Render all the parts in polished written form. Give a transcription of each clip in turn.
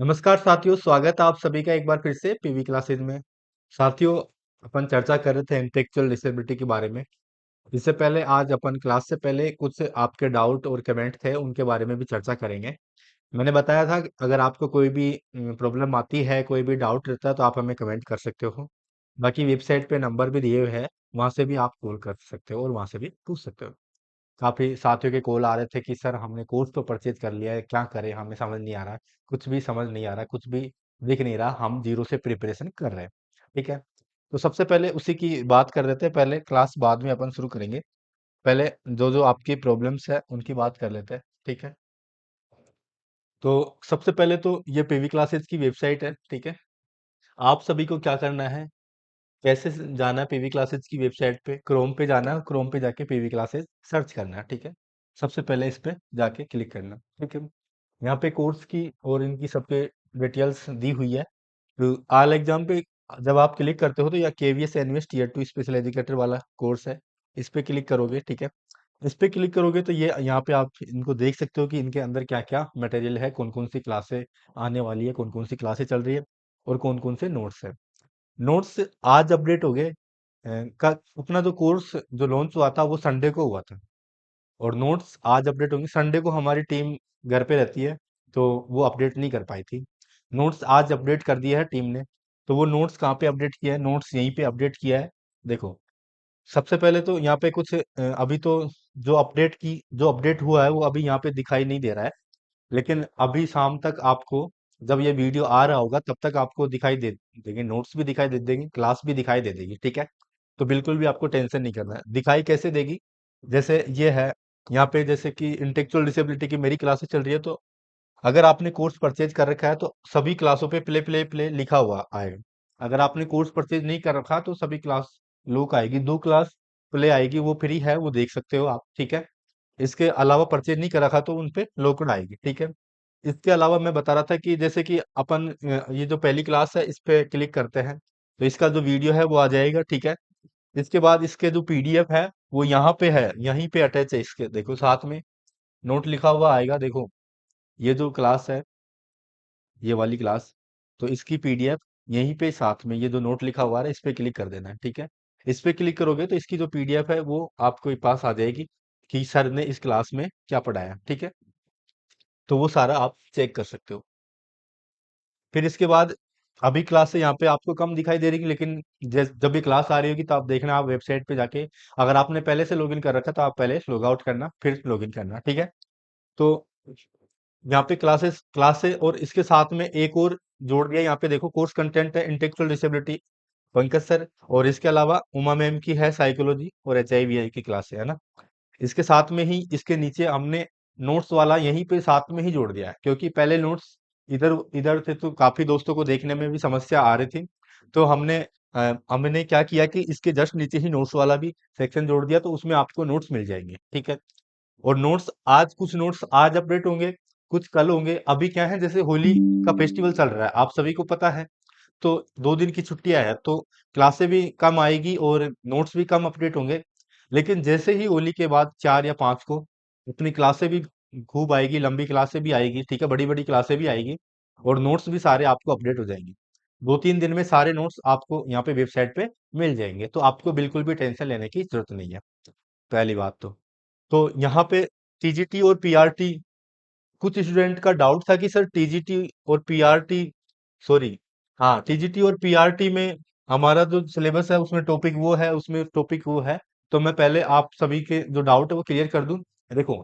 नमस्कार साथियों, स्वागत है आप सभी का एक बार फिर से पीवी क्लासेज में। साथियों, अपन चर्चा कर रहे थे इंटेलेक्चुअल डिसेबिलिटी के बारे में। इससे पहले आज अपन क्लास से पहले कुछ आपके डाउट और कमेंट थे, उनके बारे में भी चर्चा करेंगे। मैंने बताया था कि अगर आपको कोई भी प्रॉब्लम आती है, कोई भी डाउट रहता है तो आप हमें कमेंट कर सकते हो। बाकी वेबसाइट पे नंबर भी दिए हुए हैं, वहां से भी आप कॉल कर सकते हो और वहां से भी पूछ सकते हो। काफ़ी साथियों के कॉल आ रहे थे कि सर हमने कोर्स तो परचेज कर लिया है, क्या करें? हमें समझ नहीं आ रहा है, कुछ भी समझ नहीं आ रहा, कुछ भी दिख नहीं रहा, हम ज़ीरो से प्रिपरेशन कर रहे हैं। ठीक है? तो सबसे पहले उसी की बात कर लेते हैं, पहले क्लास बाद में अपन शुरू करेंगे। पहले जो-जो आपकी प्रॉब्लम्स है, उनकी बात कर लेते हैं। ठीक है? तो सबसे पहले तो ये पीवी क्लासेस की वेबसाइट है। ठीक है? आप सभी को क्या करना है, कैसे जाना है पीवी क्लासेस की वेबसाइट पे? क्रोम पे जाना है, क्रोम पे जाके पीवी क्लासेस सर्च करना है। ठीक है? सबसे पहले इस पे जाके क्लिक करना। ठीक है? यहाँ पे कोर्स की और इनकी सबके डिटेल्स दी हुई है। तो आल एग्जाम पे जब आप क्लिक करते हो तो या KVS NVS tier 2 special educator वाला कोर्स है, इस पे क्लिक करोगे। ठीक है? इस पे क्लिक करोगे तो ये यहाँ पे आप इनको देख सकते हो कि इनके अंदर क्या क्या मटेरियल है, कौन कौन सी क्लासें आने वाली है, कौन कौन सी क्लासें चल रही है और कौन कौन से नोट्स है। नोट्स आज अपडेट हो गए। का अपना जो कोर्स जो लॉन्च हुआ था वो संडे को हुआ था और नोट्स आज अपडेट होंगे। संडे को हमारी टीम घर पे रहती है, तो वो अपडेट नहीं कर पाई थी। नोट्स आज अपडेट कर दिया है टीम ने। तो वो नोट्स कहाँ पे अपडेट किया है? नोट्स यहीं पे अपडेट किया है। देखो, सबसे पहले तो यहाँ पे कुछ अभी तो जो अपडेट हुआ है वो अभी यहाँ पे दिखाई नहीं दे रहा है। लेकिन अभी शाम तक आपको, जब ये वीडियो आ रहा होगा तब तक आपको दिखाई दे देंगे, नोट्स भी दिखाई दे देंगे, क्लास भी दिखाई दे देगी। ठीक है? तो बिल्कुल भी आपको टेंशन नहीं करना है। दिखाई कैसे देगी? जैसे ये है, यहाँ पे जैसे कि इंटेलेक्चुअल डिसेबिलिटी की मेरी क्लासेस चल रही है, तो अगर आपने कोर्स परचेज कर रखा है तो सभी क्लासों पे प्ले प्ले प्ले लिखा हुआ आएगा। अगर आपने कोर्स परचेज नहीं कर रखा तो सभी क्लास लोक आएगी, दो क्लास प्ले आएगी, वो फ्री है, वो देख सकते हो आप। ठीक है? इसके अलावा परचेज नहीं कर रखा तो उन पे लोकड आएगी। ठीक है? इसके अलावा मैं बता रहा था कि जैसे कि अपन ये जो पहली क्लास है इस पे क्लिक करते हैं तो इसका जो वीडियो है वो आ जाएगा। ठीक है? इसके बाद इसके जो पीडीएफ है वो यहाँ पे है, यहीं पे अटैच है। इसके देखो साथ में नोट लिखा हुआ आएगा। देखो, ये जो क्लास है, ये वाली क्लास, तो इसकी पीडीएफ यहीं पे साथ में ये जो नोट लिखा हुआ है इस पे क्लिक कर देना है। ठीक है? इस पे क्लिक करोगे तो इसकी जो पीडीएफ है वो आपको पास आ जाएगी कि सर ने इस क्लास में क्या पढ़ाया। ठीक है? तो वो सारा आप चेक कर सकते हो। फिर इसके बाद अभी क्लास से यहाँ पे आपको कम दिखाई दे रही है, लेकिन जब भी क्लास आ रही होगी तो आप देखना, आप वेबसाइट पे जाके अगर आपने पहले से लॉगिन कर रखा तो आप पहले लॉग आउट करना फिर लॉगिन करना। ठीक है? तो यहाँ पे क्लास है और इसके साथ में एक और जोड़ दिया। यहाँ पे देखो, कोर्स कंटेंट है इंटेलेक्चुअल डिसेबिलिटी, पंकज सर, और इसके अलावा उमा मैम की है साइकोलॉजी और एचआईवीआई की क्लास है ना। इसके साथ में ही इसके नीचे हमने नोट्स वाला यहीं पे साथ में ही जोड़ दिया है, क्योंकि पहले नोट्स इधर इधर थे तो काफी दोस्तों को देखने में भी समस्या आ रही थी। तो हमने क्या किया कि इसके जस्ट नीचे ही नोट्स वाला भी सेक्शन जोड़ दिया, तो उसमें आपको नोट्स मिल जाएंगे। ठीक है? और कुछ नोट्स आज अपडेट होंगे, कुछ कल होंगे। अभी क्या है, जैसे होली का फेस्टिवल चल रहा है, आप सभी को पता है। तो 2 दिन की छुट्टियां है तो क्लासें भी कम आएगी और नोट्स भी कम अपडेट होंगे। लेकिन जैसे ही होली के बाद 4 या 5 को अपनी क्लासें भी खूब आएगी, लंबी क्लासें भी आएगी। ठीक है? बड़ी बड़ी क्लासें भी आएगी और नोट्स भी सारे आपको अपडेट हो जाएंगे। 2-3 दिन में सारे नोट्स आपको यहाँ पे वेबसाइट पे मिल जाएंगे, तो आपको बिल्कुल भी टेंशन लेने की जरूरत नहीं है। पहली बात तो यहाँ पे टीजीटी और पीआरटी, कुछ स्टूडेंट का डाउट था कि सर टीजीटी और पीआरटी, सॉरी, हाँ, टीजीटी और पीआरटी में हमारा जो सिलेबस है उसमें टॉपिक वो है, उसमें टॉपिक वो है। तो मैं पहले आप सभी के जो डाउट है वो क्लियर कर दूं। देखो,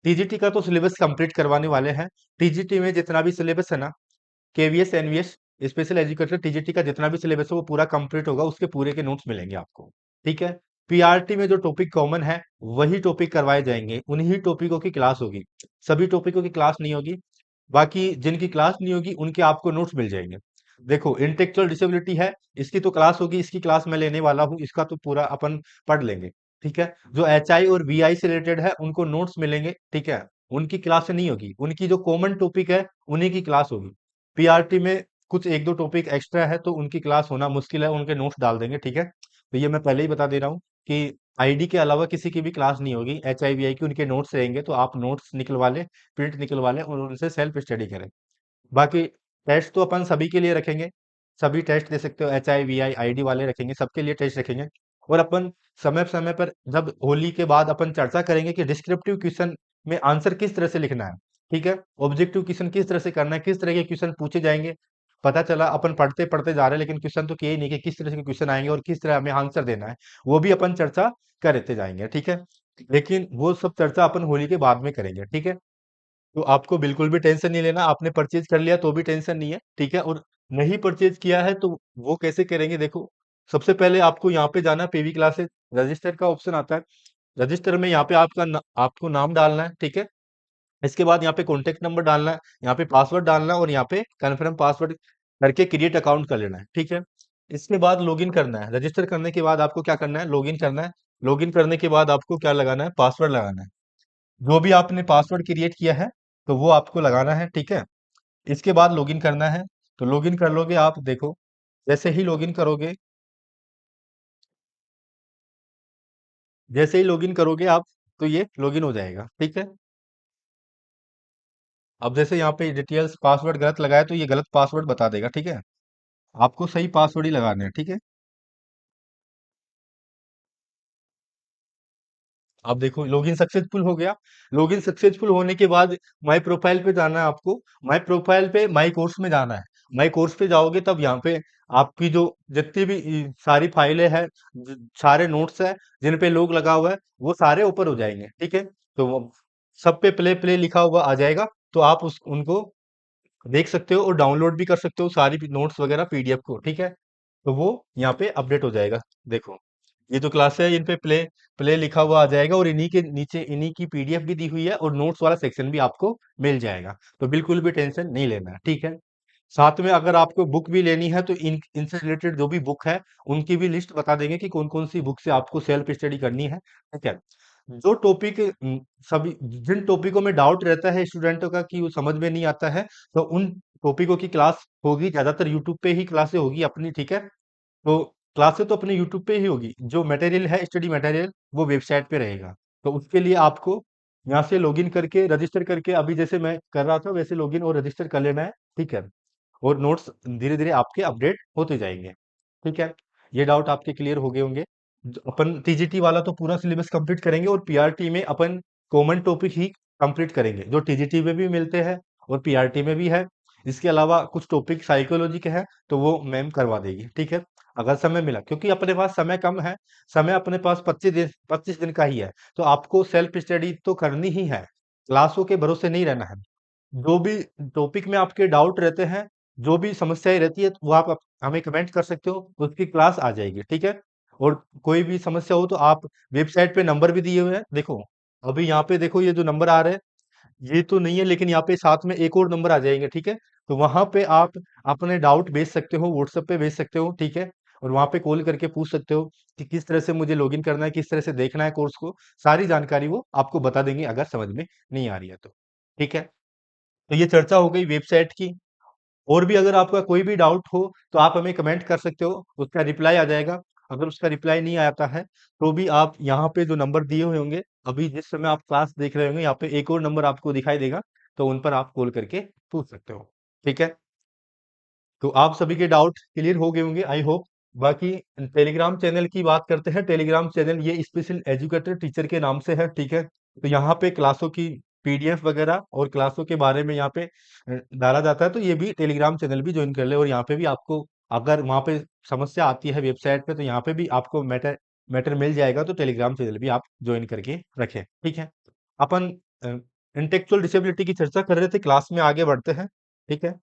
टीजीटी का तो सिलेबस कंप्लीट करवाने वाले हैं। टीजीटी में जितना भी सिलेबस है ना, KVS NVS special educator TGT का जितना भी सिलेबस है वो पूरा कंप्लीट होगा, उसके पूरे के नोट्स मिलेंगे आपको। ठीक है? पीआरटी में जो टॉपिक कॉमन है वही टॉपिक करवाए जाएंगे, उन्हीं टॉपिकों की क्लास होगी। सभी टॉपिकों की क्लास नहीं होगी, बाकी जिनकी क्लास नहीं होगी उनके आपको नोट्स मिल जाएंगे। देखो, इंटेलेक्चुअल डिसेबिलिटी है, इसकी तो क्लास होगी, इसकी क्लास मैं लेने वाला हूँ, इसका तो पूरा अपन पढ़ लेंगे। ठीक है? जो एचआई और वीआई से रिलेटेड है उनको नोट्स मिलेंगे। ठीक है? उनकी क्लास नहीं होगी, उनकी जो कॉमन टॉपिक है उन्हीं की क्लास होगी। पीआरटी में कुछ एक दो टॉपिक एक्स्ट्रा है तो उनकी क्लास होना मुश्किल है, उनके नोट्स डाल देंगे। ठीक है? तो ये मैं पहले ही बता दे रहा हूँ कि आईडी के अलावा किसी की भी क्लास नहीं होगी, एच आई वी आई की उनके नोट्स रहेंगे, तो आप नोट्स निकलवा लें, प्रिंट निकलवा लें और उनसे सेल्फ स्टडी करें। बाकी टेस्ट तो अपन सभी के लिए रखेंगे, सभी टेस्ट दे सकते हो, HI VI ID वाले रखेंगे, सबके लिए टेस्ट रखेंगे। और अपन समय समय पर जब होली के बाद अपन चर्चा करेंगे कि डिस्क्रिप्टिव क्वेश्चन में आंसर किस तरह से लिखना है, ठीक है, ऑब्जेक्टिव क्वेश्चन किस तरह से करना है, किस तरह के क्वेश्चन पूछे जाएंगे। पता चला अपन पढ़ते पढ़ते जा रहे हैं लेकिन क्वेश्चन तो किए ही नहीं कि किस तरह के क्वेश्चन आएंगे और किस तरह हमें आंसर देना है, वो भी अपन चर्चा करते जाएंगे, ठीक है। लेकिन वो सब चर्चा अपन होली के बाद में करेंगे, ठीक है। तो आपको बिल्कुल भी टेंशन नहीं लेना, आपने परचेज कर लिया तो भी टेंशन नहीं है, ठीक है। और नहीं परचेज किया है तो वो कैसे करेंगे, देखो। सबसे पहले आपको यहाँ पे जाना है, पीवी क्लासेस रजिस्टर का ऑप्शन आता है। रजिस्टर में यहाँ पे आपको नाम डालना है, ठीक है। इसके बाद यहाँ पे कॉन्टेक्ट नंबर डालना है, यहाँ पे पासवर्ड डालना है और यहाँ पे कन्फर्म पासवर्ड करके क्रिएट अकाउंट कर लेना है, ठीक है। इसके बाद लॉगिन करना है, रजिस्टर करने के बाद आपको क्या करना है, लॉगिन करना है। लॉगिन करने के बाद आपको क्या लगाना है, पासवर्ड लगाना है। जो भी आपने पासवर्ड क्रिएट किया है तो वो आपको लगाना है, ठीक है। इसके बाद लॉगिन करना है। तो लॉगिन कर लोगे आप, देखो जैसे ही लॉगिन करोगे, जैसे ही लॉगिन करोगे आप, तो ये लॉगिन हो जाएगा, ठीक है। अब जैसे यहाँ पे डिटेल्स पासवर्ड गलत लगाया तो ये गलत पासवर्ड बता देगा, ठीक है। आपको सही पासवर्ड ही लगाने हैं, ठीक है। अब देखो लॉगिन सक्सेसफुल हो गया। लॉगिन सक्सेसफुल होने के बाद माई प्रोफाइल पे जाना है आपको। माई प्रोफाइल पे माई कोर्स में जाना है। माई कोर्स पे जाओगे तब यहाँ पे आपकी जो जितनी भी सारी फाइलें हैं, सारे नोट्स हैं, जिन पे लोग लगा हुआ है, वो सारे ऊपर हो जाएंगे, ठीक है। तो सब पे प्ले प्ले लिखा हुआ आ जाएगा। तो आप उस उनको देख सकते हो और डाउनलोड भी कर सकते हो सारी नोट्स वगैरह PDF को, ठीक है। तो वो यहाँ पे अपडेट हो जाएगा। देखो ये जो क्लास है इन पे प्ले प्ले लिखा हुआ आ जाएगा और इन्हीं के नीचे इन्हीं की PDF भी दी हुई है और नोट्स वाला सेक्शन भी आपको मिल जाएगा। तो बिल्कुल भी टेंशन नहीं लेना है, ठीक है। साथ में अगर आपको बुक भी लेनी है तो इन इनसे रिलेटेड जो भी बुक है उनकी भी लिस्ट बता देंगे कि कौन कौन सी बुक से आपको सेल्फ स्टडी करनी है, ठीक है। जो टॉपिक सभी जिन टॉपिकों में डाउट रहता है स्टूडेंटों का कि वो समझ में नहीं आता है, तो उन टॉपिकों की क्लास होगी, ज्यादातर यूट्यूब पे ही क्लासें होगी अपनी, ठीक है। तो क्लासें तो अपने यूट्यूब पे ही होगी, जो मटेरियल है स्टडी मटेरियल वो वेबसाइट पे रहेगा। तो उसके लिए आपको यहाँ से लॉगिन करके रजिस्टर करके अभी जैसे मैं कर रहा था वैसे लॉगिन और रजिस्टर कर लेना है, ठीक है। और नोट्स धीरे धीरे आपके अपडेट होते जाएंगे, ठीक है। ये डाउट आपके क्लियर हो गए होंगे। अपन TGT वाला तो पूरा सिलेबस कंप्लीट करेंगे और PRT में अपन कॉमन टॉपिक ही कंप्लीट करेंगे, जो TGT में भी मिलते हैं और PRT में भी है। इसके अलावा कुछ टॉपिक साइकोलॉजी के हैं तो वो मैम करवा देगी, ठीक है। अगर समय मिला, क्योंकि अपने पास समय कम है, समय अपने पास 25 दिन का ही है। तो आपको सेल्फ स्टडी तो करनी ही है, क्लासों के भरोसे नहीं रहना है। जो भी टॉपिक में आपके डाउट रहते हैं, जो भी समस्याएं रहती है, वो आप हमें कमेंट कर सकते हो, उसकी क्लास आ जाएगी, ठीक है। और कोई भी समस्या हो तो आप वेबसाइट पे नंबर भी दिए हुए हैं, देखो अभी यहाँ पे देखो ये जो नंबर आ रहे हैं ये तो नहीं है, लेकिन यहाँ पे साथ में एक और नंबर आ जाएंगे, ठीक है। तो वहां पे आप अपने डाउट भेज सकते हो, व्हाट्सएप पे भेज सकते हो, ठीक है। और वहां पे कॉल करके पूछ सकते हो कि किस तरह से मुझे लॉगिन करना है, किस तरह से देखना है कोर्स को, सारी जानकारी वो आपको बता देंगे अगर समझ में नहीं आ रही है तो, ठीक है। तो ये चर्चा हो गई वेबसाइट की। और भी अगर आपका कोई भी डाउट हो तो आप हमें कमेंट कर सकते हो, उसका रिप्लाई आ जाएगा। अगर उसका रिप्लाई नहीं आता है तो भी आप यहाँ पे जो नंबर दिए हुए होंगे, अभी जिस समय आप क्लास देख रहे होंगे यहाँ पे एक और नंबर आपको दिखाई देगा, तो उन पर आप कॉल करके पूछ सकते हो, ठीक है। तो आप सभी के डाउट क्लियर हो गए होंगे, आई होप। बाकी टेलीग्राम चैनल की बात करते हैं। टेलीग्राम चैनल ये स्पेशल एजुकेटर टीचर के नाम से है, ठीक है। तो यहाँ पे क्लासों की PDF वगैरह और क्लासों के बारे में यहाँ पे डाला जाता है। तो ये भी टेलीग्राम चैनल भी ज्वाइन कर ले, और यहाँ पे भी आपको अगर वहाँ पे समस्या आती है वेबसाइट पे तो यहाँ पे भी आपको मैटर मैटर मिल जाएगा। तो टेलीग्राम चैनल भी आप ज्वाइन करके रखें, ठीक है। अपन इंटेलेक्चुअल डिसेबिलिटी की चर्चा कर रहे थे, क्लास में आगे बढ़ते हैं, ठीक है।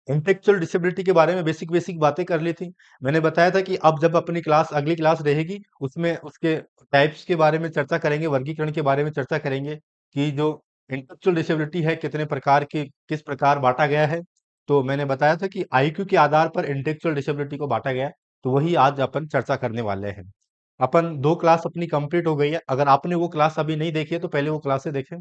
इंटेलेक्चुअल डिसेबिलिटी के बारे में बेसिक बेसिक बातें कर ली थी। मैंने बताया था कि अब जब अपनी क्लास अगली क्लास रहेगी उसमें उसके टाइप्स के बारे में चर्चा करेंगे, वर्गीकरण के बारे में चर्चा करेंगे कि जो इंटेलेक्चुअल डिसेबिलिटी है कितने प्रकार के किस प्रकार बांटा गया है। तो मैंने बताया था कि IQ के आधार पर इंटेलेक्चुअल डिसेबिलिटी को बांटा गया है। तो वही आज अपन चर्चा करने वाले हैं। अपन 2 क्लास अपनी कंप्लीट हो गई है। अगर आपने वो क्लास अभी नहीं देखी है तो पहले वो क्लासें देखें।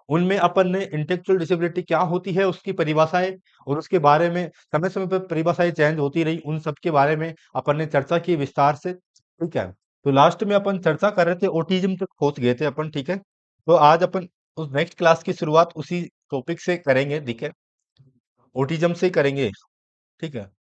उनमें अपन ने इंटेलेक्चुअल डिसेबिलिटी क्या होती है उसकी परिभाषाएं और उसके बारे में समय समय पर परिभाषाएं चेंज होती रही, उन सब के बारे में अपन ने चर्चा की विस्तार से, ठीक है। तो लास्ट में अपन चर्चा कर रहे थे, ऑटिज्म तक पहुंच गए थे अपन, ठीक है। तो आज अपन उस नेक्स्ट क्लास की शुरुआत उसी टॉपिक से करेंगे, ठीक है। ओटिज्म से करेंगे। ठीक है।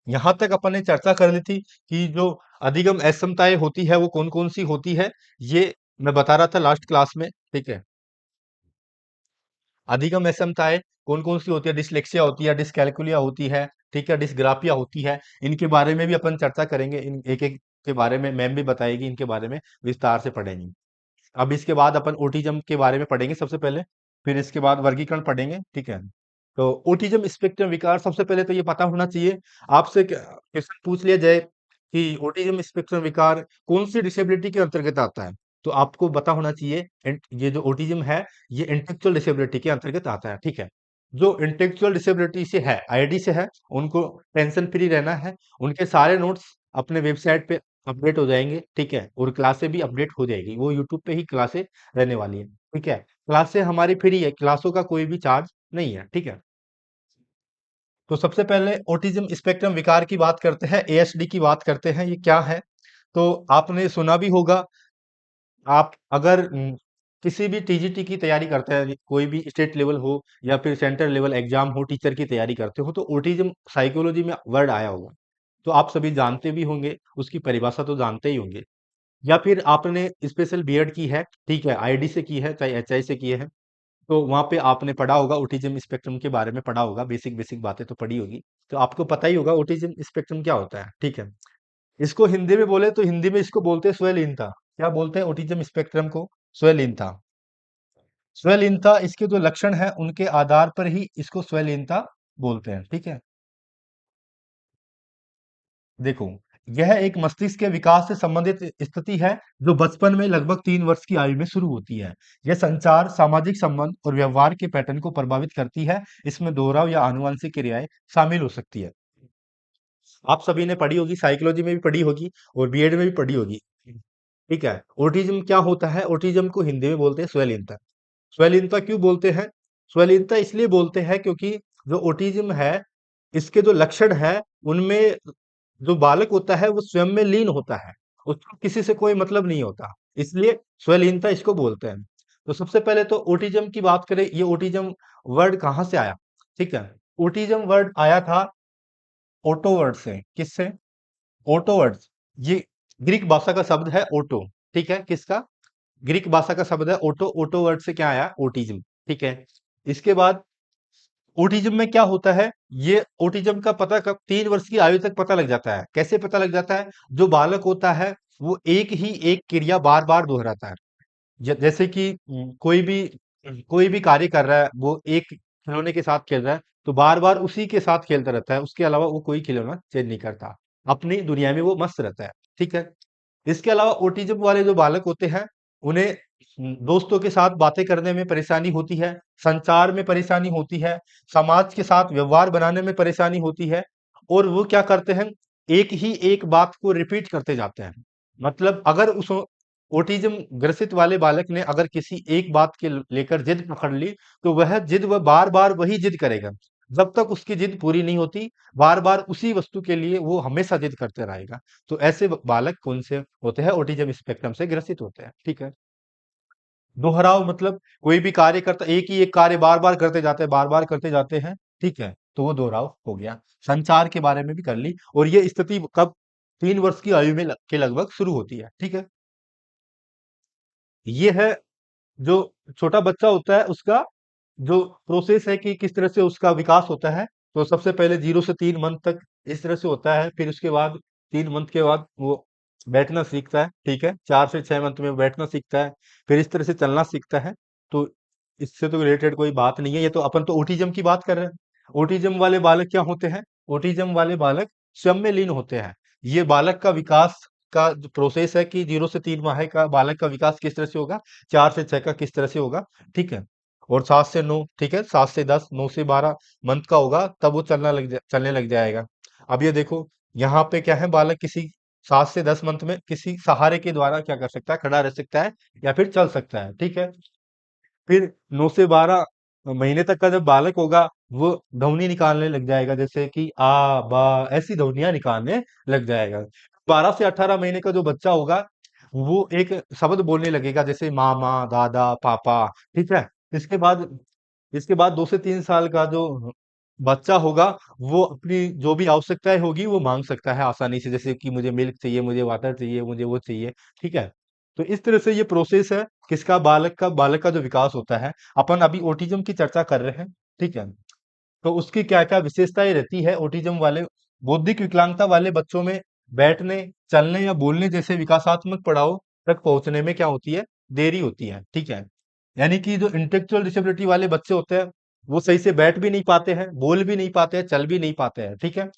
यहाँ तक अपन ने चर्चा कर ली थी कि जो अधिगम अक्षमताएं होती है वो कौन कौन सी होती है, ये मैं बता रहा था लास्ट क्लास में। ठीक है। अधिगम अक्षमताएं कौन कौन सी होती है, डिसलेक्सिया होती है, डिसकैलकुलिया होती है, ठीक है, डिसग्राफिया होती है। इनके बारे में भी अपन चर्चा करेंगे, इन एक एक के बारे में मैम भी बताएगी, इनके बारे में विस्तार से पढ़ेंगे। अब इसके बाद अपन ओटिज्म के बारे में पढ़ेंगे सबसे पहले, फिर इसके बाद वर्गीकरण पढ़ेंगे। ठीक है। तो ओटिज्म स्पेक्ट्रम विकार, सबसे पहले तो ये पता होना चाहिए आपसे, क्वेश्चन पूछ लिया जाए कि ओटिज्म स्पेक्ट्रम विकार कौन सी डिसेबिलिटी के अंतर्गत आता है, तो आपको पता होना चाहिए ये जो ओटिज्म है ये इंटेलेक्चुअल डिसेबिलिटी के अंतर्गत आता है। ठीक है। जो इंटेलेक्चुअल डिसेबिलिटी से है, आईडी से है, उनको टेंशन फ्री रहना है। उनके सारे नोट्स अपने वेबसाइट पे अपडेट हो जाएंगे। ठीक है। और क्लासें भी अपडेट हो जाएगी, वो यूट्यूब पे ही क्लासें रहने वाली है। ठीक है। क्लासें हमारी फ्री है, क्लासों का कोई भी चार्ज नहीं है। ठीक है। तो सबसे पहले ऑटिज्म स्पेक्ट्रम विकार की बात करते हैं, एएसडी की बात करते हैं, ये क्या है। तो आपने सुना भी होगा, आप अगर किसी भी टीजीटी की तैयारी करते हैं, कोई भी स्टेट लेवल हो या फिर सेंट्रल लेवल एग्जाम हो, टीचर की तैयारी करते हो, तो ऑटिज्म साइकोलॉजी में वर्ड आया होगा, तो आप सभी जानते भी होंगे, उसकी परिभाषा तो जानते ही होंगे। या फिर आपने स्पेशल बीएड की है, ठीक है, आईडी से की है, चाहे एचआई से की है, तो वहां पे आपने पढ़ा होगा, ऑटिज्म स्पेक्ट्रम के बारे में पढ़ा होगा, बेसिक बेसिक बातें तो पढ़ी होगी। तो आपको पता ही होगा ऑटिज्म स्पेक्ट्रम क्या होता है। ठीक है। इसको हिंदी में बोले तो हिंदी में इसको बोलते हैं स्वयंलीनता। क्या बोलते हैं ऑटिज्म स्पेक्ट्रम को? स्वयंलीनता। स्वयंलीनता, इसके जो लक्षण है उनके आधार पर ही इसको स्वयंलीनता बोलते हैं। ठीक है। देखो, यह एक मस्तिष्क के विकास से संबंधित स्थिति है जो बचपन में लगभग 3 वर्ष की आयु में शुरू होती है। यह संचार, सामाजिक संबंध और व्यवहार के पैटर्न को प्रभावित करती है। इसमें दोहराव या आनुवंशिक क्रियाएं शामिल हो सकती है। आप सभी ने पढ़ी होगी, साइकोलॉजी में भी पढ़ी होगी और बीएड में भी पढ़ी होगी। ठीक है। ऑटिज्म क्या होता है? ऑटिज्म को हिंदी में बोलते हैं स्वयंलीनता। स्वयंलीनता क्यों बोलते हैं? स्वयंलीनता इसलिए बोलते हैं क्योंकि जो ऑटिज्म है, इसके जो लक्षण है, उनमें जो बालक होता है वो स्वयं में लीन होता है, उसको किसी से कोई मतलब नहीं होता, इसलिए स्वयंलीनता इसको बोलते हैं। तो सबसे पहले तो ओटिज्म की बात करें, ये ओटिज्म वर्ड कहाँ से आया? ठीक है। ओटिज्म वर्ड आया था ओटो वर्ड से। किससे? Auto word. ये ग्रीक भाषा का शब्द है ओटो। ठीक है। किसका? ग्रीक भाषा का शब्द है ओटो। ओटो वर्ड से क्या आया? ओटिज्म। ठीक है। इसके बाद ओटिज्म में क्या होता है, ये ओटिज्म का पता कब? 3 वर्ष की आयु तक पता लग जाता है। कैसे पता लग जाता है? जो बालक होता है वो एक ही एक क्रिया बार बार दोहराता है। जैसे कि कोई भी कार्य कर रहा है, वो एक खिलौने के साथ खेल रहा है, तो बार बार उसी के साथ खेलता रहता है, उसके अलावा वो कोई खिलौना चेंज नहीं करता, अपनी दुनिया में वो मस्त रहता है। ठीक है। इसके अलावा ऑटिज्म वाले जो बालक होते हैं, उन्हें दोस्तों के साथ बातें करने में परेशानी होती है, संचार में परेशानी होती है, समाज के साथ व्यवहार बनाने में परेशानी होती है, और वो क्या करते हैं, एक ही एक बात को रिपीट करते जाते हैं। मतलब अगर उस ऑटिज्म ग्रसित वाले बालक ने अगर किसी एक बात के लेकर जिद पकड़ ली, तो वह बार बार वही जिद करेगा, जब तक उसकी जिद पूरी नहीं होती, बार बार उसी वस्तु के लिए वो हमेशा जिद करते रहेगा। तो ऐसे बालक कौन से होते हैं? ऑटिज्म स्पेक्ट्रम से ग्रसित होते हैं। ठीक है। दोहराव मतलब कोई भी कार्य करता, एक ही एक कार्य बार बार करते जाते हैं, बार बार करते जाते हैं। ठीक है। तो वो दोहराव हो गया। संचार के बारे में भी कर ली, और ये स्थिति कब? 3 वर्ष की आयु में के लगभग शुरू होती है। ठीक है। ये है जो छोटा बच्चा होता है उसका जो प्रोसेस है कि किस तरह से उसका विकास होता है। तो सबसे पहले 0 से 3 मंथ तक इस तरह से होता है, फिर उसके बाद 3 मंथ के बाद वो बैठना सीखता है। ठीक है। 4 से 6 मंथ में वो बैठना सीखता है, फिर इस तरह से चलना सीखता है। तो इससे तो रिलेटेड कोई बात नहीं है, ये तो अपन तो ओटिज्म की बात कर रहे हैं। ओटिज्म वाले बालक क्या होते हैं? ओटिज्म वाले बालक स्वयं में लीन होते हैं। ये बालक का विकास का जो प्रोसेस है कि 0 से 3 माह का बालक का विकास किस तरह से होगा, 4 से 6 का किस तरह से होगा। ठीक है। और 7 से 9, ठीक है, 7 से 10, 9 से 12 मंथ का होगा, तब वो चलने लग जाएगा। अब ये देखो, यहाँ पे क्या है, बालक किसी 7 से 10 मंथ में किसी सहारे के द्वारा क्या कर सकता है? खड़ा रह सकता है या फिर चल सकता है। ठीक है। फिर 9 से 12 महीने तक का जब बालक होगा, वो ध्वनि निकालने लग जाएगा, जैसे कि बा, ऐसी ध्वनियां निकालने लग जाएगा। 12 से 18 महीने का जो बच्चा होगा, वो एक शब्द बोलने लगेगा, जैसे मामा, दादा, पापा, ठीक है। इसके बाद इसके बाद 2 से 3 साल का जो बच्चा होगा, वो अपनी जो भी आवश्यकताएं होगी वो मांग सकता है आसानी से, जैसे कि मुझे मिल्क चाहिए, मुझे वाटर चाहिए, मुझे वो चाहिए, ठीक है। तो इस तरह से ये प्रोसेस है किसका, बालक का जो विकास होता है। अपन अभी ओटिज्म की चर्चा कर रहे हैं, ठीक है। तो उसकी क्या क्या विशेषताएं रहती है ओटिज्म वाले, बौद्धिक विकलांगता वाले बच्चों में बैठने, चलने या बोलने जैसे विकासात्मक पड़ाव तक पहुंचने में क्या होती है, देरी होती है, ठीक है। यानी कि जो इंटेलेक्चुअल डिसेबिलिटी वाले बच्चे होते हैं, वो सही से बैठ भी नहीं पाते हैं, बोल भी नहीं पाते हैं, चल भी नहीं पाते हैं, ठीक है।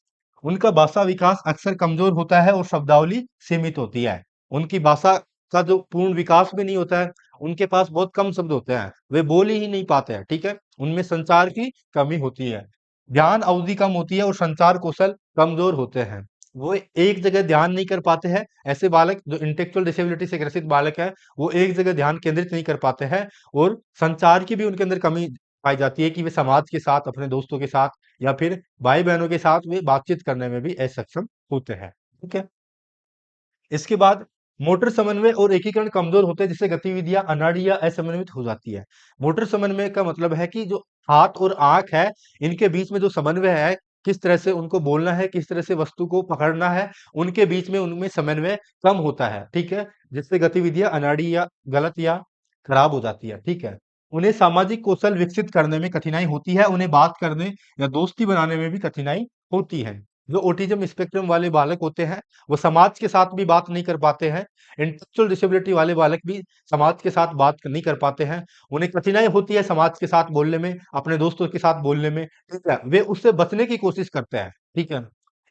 उनका भाषा विकास अक्सर कमजोर होता है और शब्दावली सीमित होती है। उनकी भाषा का जो पूर्ण विकास भी नहीं होता है, उनके पास बहुत कम शब्द होते हैं, वे बोल ही नहीं पाते हैं, ठीक है। उनमें संचार की कमी होती है, ध्यान अवधि कम होती है और संचार कौशल कमजोर होते हैं। वो एक जगह ध्यान नहीं कर पाते हैं। ऐसे बालक जो इंटेलेक्चुअल डिसेबिलिटी से ग्रसित बालक है, वो एक जगह ध्यान केंद्रित नहीं कर पाते हैं, और संचार की भी उनके अंदर कमी पाई जाती है कि वे समाज के साथ, अपने दोस्तों के साथ या फिर भाई बहनों के साथ वे बातचीत करने में भी असक्षम होते हैं, ठीक है। इसके बाद मोटर समन्वय और एकीकरण कमजोर होते हैं, जिससे गतिविधियां अनाड़ी या असमन्वित हो जाती है। मोटर समन्वय का मतलब है कि जो हाथ और आंख है, इनके बीच में जो समन्वय है, किस तरह से उनको बोलना है, किस तरह से वस्तु को पकड़ना है, उनके बीच में उनमें समन्वय कम होता है, ठीक है। जिससे गतिविधियां अनाड़ी या गलत या खराब हो जाती है, ठीक है। उन्हें सामाजिक कौशल विकसित करने में कठिनाई होती है, उन्हें बात करने या दोस्ती बनाने में भी कठिनाई होती है। जो ऑटिज्म स्पेक्ट्रम वाले बालक होते हैं, वो समाज के साथ भी बात नहीं कर पाते हैं। इंटेलेक्चुअल डिसेबिलिटी वाले बालक भी समाज के साथ बात नहीं कर पाते हैं। उन्हें कठिनाई होती है समाज के साथ बोलने में, अपने दोस्तों के साथ बोलने में, ठीक है। वे उससे बचने की कोशिश करते हैं, ठीक है।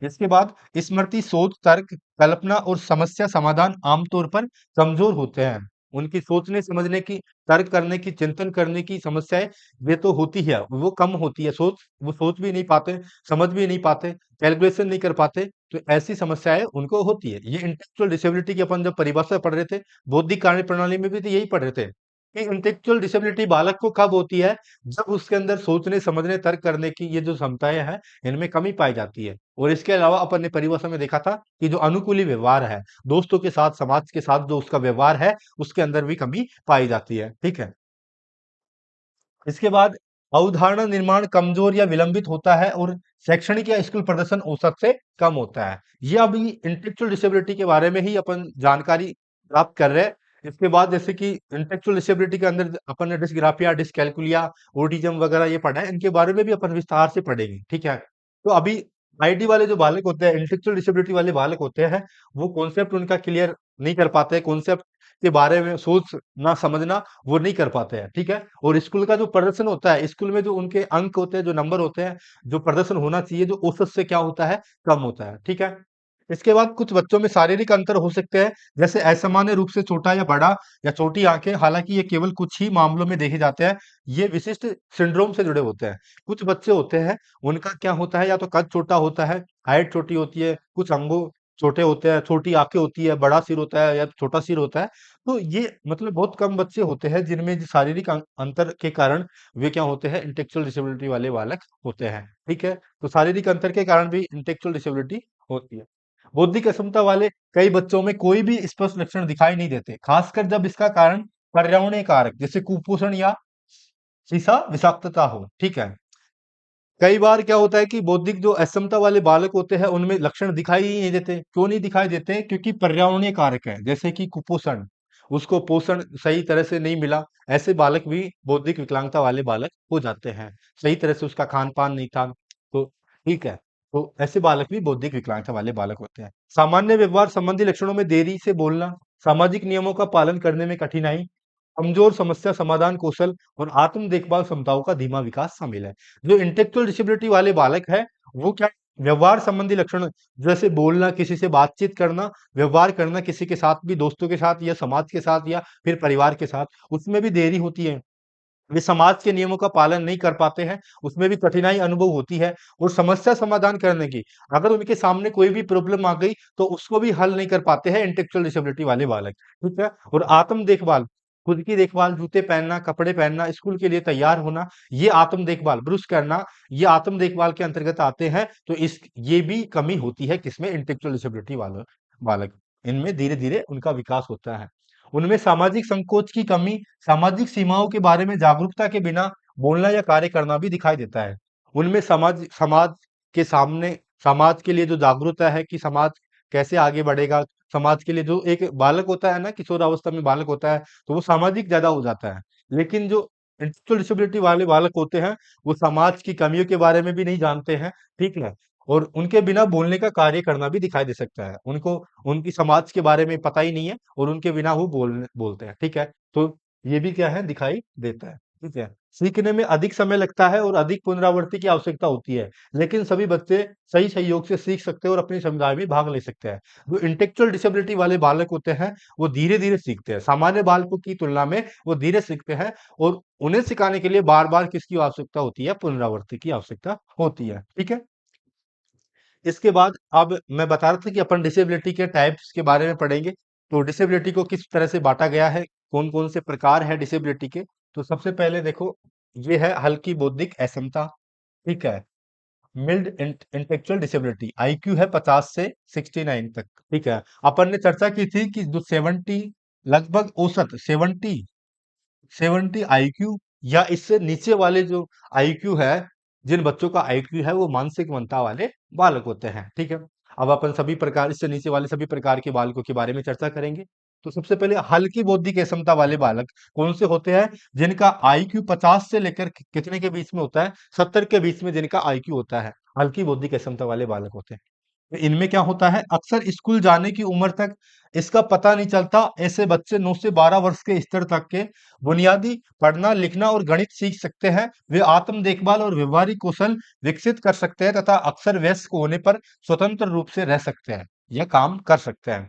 इसके बाद स्मृति, सोच, तर्क, कल्पना और समस्या समाधान आमतौर पर कमजोर होते हैं। उनकी सोचने समझने की, तर्क करने की, चिंतन करने की समस्याएं वे तो होती है, वो कम होती है। वो सोच भी नहीं पाते, समझ भी नहीं पाते, कैलकुलेशन नहीं कर पाते, तो ऐसी समस्याएं उनको होती है। ये इंटेलेक्चुअल डिसेबिलिटी की अपन जब परिभाषा पढ़ रहे थे, बौद्धिक कार्य प्रणाली में भी तो यही पढ़ रहे थे कि इंटेलेक्चुअल डिसेबिलिटी बालक को कब होती है, जब उसके अंदर सोचने समझने तर्क करने की ये जो क्षमताएं हैं, इनमें कमी पाई जाती है। और इसके अलावा अपन ने परिभाषा में देखा था कि जो अनुकूली व्यवहार है, दोस्तों के साथ, समाज के साथ जो उसका व्यवहार है, उसके अंदर भी कमी पाई जाती है, ठीक है। इसके बाद अवधारणा निर्माण कमजोर या विलंबित होता है, और शैक्षणिक या स्कूल प्रदर्शन औसत से कम होता है। ये अभी इंटेलेक्चुअल डिसेबिलिटी के बारे में ही अपन जानकारी प्राप्त कर रहे हैं। इसके बाद जैसे कि इंटेलेक्चुअल डिसेबिलिटी के अंदर अपन ने डिस्ग्राफिया, डिसकैलकुलिया, ऑटिज्म वगैरह ये पढ़ा है, इनके बारे में भी अपन विस्तार से पढ़ेंगे, ठीक है। तो अभी आईडी वाले जो बालक होते हैं, इंटेलेक्चुअल डिसेबिलिटी वाले बालक होते हैं, वो कॉन्सेप्ट उनका क्लियर नहीं कर पाते, कॉन्सेप्ट के बारे में सोचना समझना वो नहीं कर पाते हैं, ठीक है। और स्कूल का जो प्रदर्शन होता है, स्कूल में जो उनके अंक होते हैं, जो नंबर होते हैं, जो प्रदर्शन होना चाहिए, जो औसत से क्या होता है, कम होता है, ठीक है। इसके बाद कुछ बच्चों में शारीरिक अंतर हो सकते हैं, जैसे असामान्य रूप से छोटा या बड़ा या छोटी आंखें, हालांकि ये केवल कुछ ही मामलों में देखे जाते हैं। ये विशिष्ट सिंड्रोम से जुड़े होते हैं। कुछ बच्चे होते हैं, उनका क्या होता है, या तो कद छोटा होता है, हाइट छोटी होती है, कुछ अंगों छोटे होते हैं, छोटी आंखें होती है, बड़ा सिर होता है या छोटा सिर होता है। तो ये मतलब बहुत कम बच्चे होते हैं जिनमें जो शारीरिक अंतर के कारण वे क्या होते हैं, इंटेलेक्चुअल डिसेबिलिटी वाले बालक होते हैं, ठीक है। तो शारीरिक अंतर के कारण भी इंटेलेक्चुअल डिसेबिलिटी होती है। बौद्धिक अक्षमता वाले कई बच्चों में कोई भी स्पष्ट लक्षण दिखाई नहीं देते, खासकर जब इसका कारण पर्यावरणीय कारक जैसे कुपोषण या सीसा विषाक्तता हो, ठीक है। कई बार क्या होता है कि बौद्धिक जो अक्षमता वाले बालक होते हैं, उनमें लक्षण दिखाई ही नहीं देते। क्यों नहीं दिखाई देते? क्योंकि पर्यावरणीय कारक है, जैसे कि कुपोषण, उसको पोषण सही तरह से नहीं मिला, ऐसे बालक भी बौद्धिक विकलांगता वाले बालक हो जाते हैं। सही तरह से उसका खान पान नहीं था, तो ठीक है। तो ऐसे बालक भी बौद्धिक विकलांगता वाले बालक होते हैं। सामान्य व्यवहार संबंधी लक्षणों में देरी से बोलना, सामाजिक नियमों का पालन करने में कठिनाई, कमजोर समस्या समाधान कौशल और आत्म देखभाल क्षमताओं का धीमा विकास शामिल है। जो इंटेलेक्चुअल डिसेबिलिटी वाले बालक है, वो क्या, व्यवहार संबंधी लक्षण, जैसे बोलना, किसी से बातचीत करना, व्यवहार करना, किसी के साथ भी, दोस्तों के साथ या समाज के साथ या फिर परिवार के साथ, उसमें भी देरी होती है। वे समाज के नियमों का पालन नहीं कर पाते हैं, उसमें भी कठिनाई अनुभव होती है। और समस्या समाधान करने की, अगर उनके सामने कोई भी प्रॉब्लम आ गई, तो उसको भी हल नहीं कर पाते हैं इंटेलेक्चुअल डिसेबिलिटी वाले बालक, ठीक है। और आत्म देखभाल, खुद की देखभाल, जूते पहनना, कपड़े पहनना, स्कूल के लिए तैयार होना, ये आत्म देखभाल, ब्रश करना, ये आत्म देखभाल के अंतर्गत आते हैं। तो इस ये भी कमी होती है किसमें, इंटेलेक्चुअल डिसेबिलिटी वाले बालक। इनमें धीरे धीरे उनका विकास होता है। उनमें सामाजिक संकोच की कमी, सामाजिक सीमाओं के बारे में जागरूकता के बिना बोलना या कार्य करना भी दिखाई देता है। उनमें समाज समाज के सामने, समाज के लिए जो जागरूकता है कि समाज कैसे आगे बढ़ेगा, समाज के लिए जो एक बालक होता है ना, किशोरावस्था में बालक होता है, तो वो सामाजिक ज्यादा हो जाता है। लेकिन जो इंटेलेक्चुअल डिसेबिलिटी वाले बालक होते हैं, वो समाज की कमियों के बारे में भी नहीं जानते हैं, ठीक है। और उनके बिना बोलने का कार्य करना भी दिखाई दे सकता है। उनको उनकी समाज के बारे में पता ही नहीं है और उनके बिना वो बोलते हैं, ठीक है। तो ये भी क्या है, दिखाई देता है, ठीक है। सीखने में अधिक समय लगता है और अधिक पुनरावृत्ति की आवश्यकता होती है, लेकिन सभी बच्चे सही सहयोग से सीख सकते हैं और अपने समुदाय में भाग ले सकते हैं। जो इंटेलेक्चुअल डिसेबिलिटी वाले बालक होते हैं, वो धीरे धीरे सीखते हैं, सामान्य बालकों की तुलना में वो धीरे सीखते हैं। और उन्हें सिखाने के लिए बार बार किसकी आवश्यकता होती है, पुनरावृत्ति की आवश्यकता होती है, ठीक है। इसके बाद अब मैं बता रहा था कि अपन डिसेबिलिटी के टाइप्स के बारे में पढ़ेंगे। तो डिसेबिलिटी को किस तरह से बांटा गया है, कौन कौन से प्रकार है डिसेबिलिटी के। तो सबसे पहले देखो, ये है हल्की बौद्धिक अक्षमता, ठीक है। मिल्ड इंटेलेक्चुअल डिसेबिलिटी, आईक्यू है 50 से 69 तक, ठीक है। अपन ने चर्चा की थी कि जो 70, लगभग औसत 70 आईक्यू या इससे नीचे वाले जो आईक्यू है, जिन बच्चों का आईक्यू है, वो मानसिक क्षमता वाले बालक होते हैं, ठीक है। अब अपन सभी प्रकार, इससे नीचे वाले सभी प्रकार के बालकों के बारे में चर्चा करेंगे। तो सबसे पहले हल्की बौद्धिक क्षमता वाले बालक कौन से होते हैं, जिनका आईक्यू 50 से लेकर कितने के बीच में होता है, 70 के बीच में जिनका आईक्यू होता है, हल्की बौद्धिक क्षमता वाले बालक होते हैं। तो इनमें क्या होता है, अक्सर स्कूल जाने की उम्र तक इसका पता नहीं चलता। ऐसे बच्चे 9 से 12 वर्ष के स्तर तक के बुनियादी पढ़ना, लिखना और गणित सीख सकते हैं। वे आत्म देखभाल और व्यवहारिक कौशल विकसित कर सकते हैं तथा अक्सर वयस्क होने पर स्वतंत्र रूप से रह सकते हैं या काम कर सकते हैं।